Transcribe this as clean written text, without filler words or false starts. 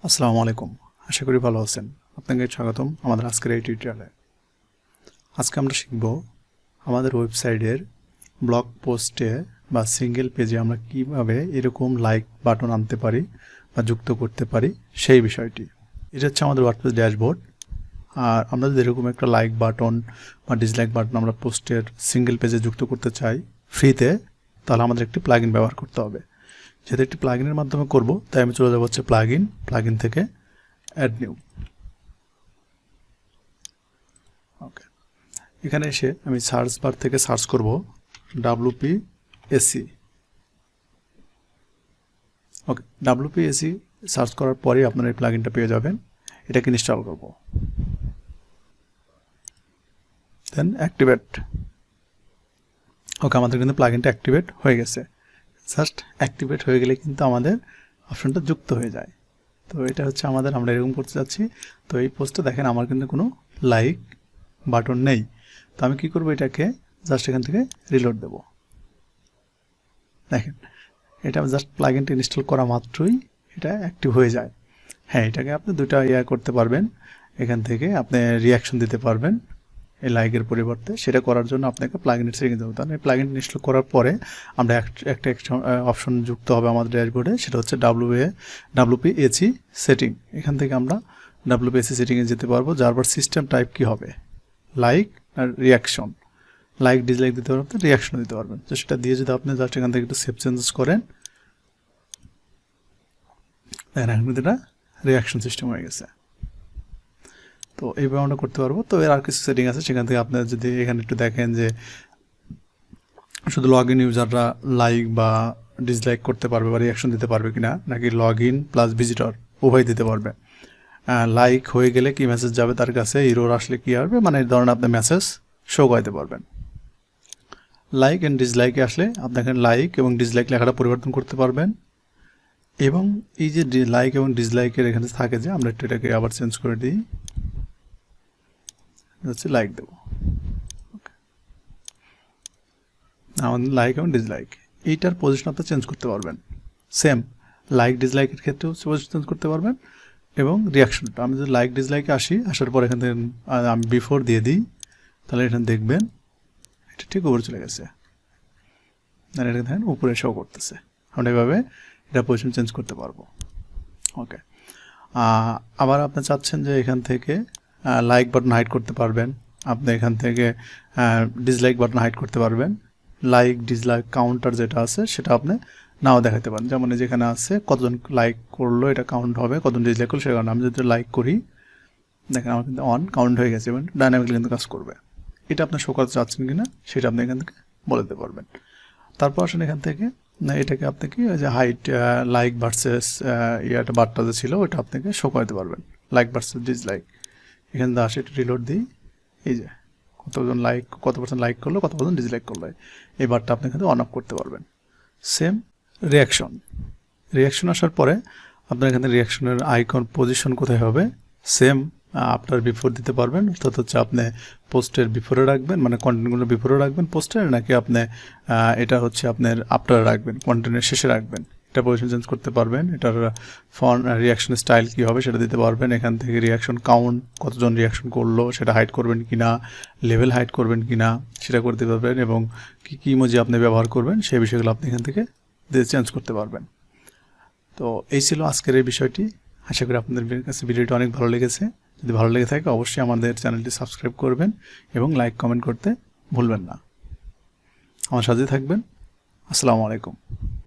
আসসালামু আলাইকুম। আশা করি ভালো আছেন। আপনাকে স্বাগতম আমাদের আজকের এই টিউটোরিয়ালে। আজকে আমরা শিখব আমাদের ওয়েবসাইটের ব্লগ পোস্টে বা সিঙ্গেল পেজে আমরা কিভাবে এরকম লাইক বাটন আনতে পারি বা যুক্ত করতে পারি সেই বিষয়টি। এটা হচ্ছে আমাদের ওয়ার্ডপ্রেস ড্যাশবোর্ড। আর আমরা যদি এরকম একটা লাইক বাটন বা ডিসলাইক বাটন আমরা পোস্টের সিঙ্গেল পেজে যুক্ত করতে চাই ফ্রিতে, তাহলে আমাদের একটি প্লাগইন ব্যবহার করতে হবে। যেহেতু একটি প্লাগইনের মাধ্যমে করব, তাই আমি চলে যাব হচ্ছে প্লাগইন থেকে অ্যাড নিউ। ওকে, এখানে এসে আমি সার্চ বার থেকে সার্চ করব WPSC। ওকে, WPSC সার্চ করার পরে আপনারা এই প্লাগইনটা পেয়ে যাবেন। এটাকে ইনস্টল করব, দেন অ্যাক্টিভেট। ওকে, আমাদের কিন্তু প্লাগইনটা অ্যাক্টিভেট হয়ে গেছে। জাস্ট অ্যাক্টিভেট হয়ে গেলে কিন্তু আমাদের অপশনটা যুক্ত হয়ে যায়। তো এটা হচ্ছে আমরা এরকম করতে যাচ্ছি। তো এই পোস্টে দেখেন আমার কিন্তু কোনো লাইক বাটন নেই। তো আমি কি করব, এটাকে জাস্ট এখান থেকে রিলোড দেব। দেখেন, এটা জাস্ট প্লাগইনটা ইনস্টল করা মাত্রই এটা অ্যাক্টিভ হয়ে যায়। হ্যাঁ, এটাকে আপনি দুটো করতে পারবেন। এখান থেকে আপনি রিয়াকশন দিতে পারবেন এই লাইকের পরিবর্তে। সেটা করার জন্য আপনাকে প্লাগইনের সেটিংয়ে যেতে হবে। তাহলে প্লাগইন ইনস্টল করার পরে আমরা একটা অপশন যুক্ত হবে আমাদের ড্যাশবোর্ডে, সেটা হচ্ছে WPSC সেটিং। এখান থেকে আমরা WPSC সেটিংয়ে যেতে পারবো। যার পর সিস্টেম টাইপ কি হবে, লাইক আর রিয়াকশন। লাইক ডিসলাইক দিতে পারবেন, রিয়াকশন দিতে পারবেন। তো সেটা দিয়ে যদি আপনি জাস্ট এখান থেকে একটু সেভ চেঞ্জেস করেন, দেখেন এখন কিন্তু এটা রিয়াকশন সিস্টেম হয়ে গেছে। তো এইভাবে আমরা করতে পারবো। তো এর আর কিছু সেটিং আছে, সেখান থেকে আপনারা যদি এখানে একটু দেখেন যে শুধু লগ ইন ইউজাররা লাইক বা ডিসলাইক করতে পারবে বা রিয়াকশন দিতে পারবে কিনা, নাকি লগ ইন প্লাস ভিজিটর উভয় দিতে পারবে। লাইক হয়ে গেলে কি মেসেজ যাবে তার কাছে, এরর আসলে কি আসবে, মানে এই ধরনের আপনি মেসেজ শো করাতে পারবেন। লাইক অ্যান্ড ডিসলাইকে আসলে আপনি এখানে লাইক এবং ডিসলাইক লেখাটা পরিবর্তন করতে পারবেন। এবং এই যে লাইক এবং ডিসলাইকের এখানে থাকে যে, আমরা একটু এটাকে আবার চেঞ্জ করে দিই, হচ্ছে লাইক দেবো। আমাদের লাইক এবং ডিসলাইক এইটার পজিশন আপনি চেঞ্জ করতে পারবেন। সেম লাইক ডিসলাইকের ক্ষেত্রেও পজিশন চেঞ্জ করতে পারবেন। এবং রিয়াকশনটা আমি যদি লাইক ডিসলাইকে আসার পর এখান থেকে আমি বিফোর দিয়ে দিই, তাহলে এখানে দেখবেন এটা ঠিক উপরে চলে গেছে। আর এটা দেখেন উপরে শো করতেছে। আমরা এভাবে এটা পজিশন চেঞ্জ করতে পারবো। ওকে, আবার আপনি চাচ্ছেন যে এখান থেকে লাইক বাটন হাইড করতে পারবেন, আপনি এখান থেকে ডিসলাইক বাটন হাইড করতে পারবেন। লাইক ডিসলাইক কাউন্টার যেটা আছে সেটা আপনি নাও দেখাতে পারেন। যেমন যেখানে আছে কতজন লাইক করলো এটা কাউন্ট হবে, কতজন ডিসলাইক করলো সে কারণে আমি যদি লাইক করি, দেখেন আমার কিন্তু অন কাউন্ট হয়ে গেছে এবং ডাইনামিকলি কিন্তু কাজ করবে। এটা আপনি শো করতে চাচ্ছেন কিনা সেটা আপনি এখান থেকে বলে দিতে পারবেন। তারপর আসেন এখান থেকে এটাকে আপনি কি যে হাইট লাইক ভার্সেস একটা বারটা যে ছিল ওটা আপনাকে শো করতে পারবেন, লাইক ভার্সেস ডিসলাইক। এখানে আসে এটা রিলোড দিই, এই যে কতজন লাইক, কত পার্সেন্ট লাইক করলো, কত পার্সেন্ট ডিসলাইক করলো, এই বারটা আপনি কিন্তু অন অফ করতে পারবেন। সেম রিয়াকশন আসার পরে আপনার এখানে রিয়াকশনের আইকন পজিশন কোথায় হবে, সেম আপনার বিফোর দিতে পারবেন। অর্থাৎ হচ্ছে আপনি পোস্টের বিফোরে রাখবেন, মানে কন্টেন্টগুলো বিফোরে রাখবেন পোস্টের, নাকি আপনি এটা হচ্ছে আপনার আফটারে রাখবেন, কন্টেন্টের শেষে রাখবেন, এটা পজিশন চেঞ্জ করতে পারবেন। এটার ফন্ট রিয়াকশন স্টাইল কী হবে সেটা দিতে পারবেন। এখান থেকে রিয়াকশন কাউন্ট, কতজন রিয়াকশন করলো সেটা হাইড করবেন কিনা, লেভেল হাইড করবেন কিনা সেটা করতে পারবেন। এবং কী কী ইমোজি আপনি ব্যবহার করবেন সেই বিষয়গুলো আপনি এখান থেকে চেঞ্জ করতে পারবেন। তো এই ছিল আজকের এই বিষয়টি। আশা করি আপনাদের কাছে ভিডিওটি অনেক ভালো লেগেছে। যদি ভালো লেগে থাকে অবশ্যই আমাদের চ্যানেলটি সাবস্ক্রাইব করবেন এবং লাইক কমেন্ট করতে ভুলবেন না। আমার সাথে থাকবেন। আসসালামু আলাইকুম।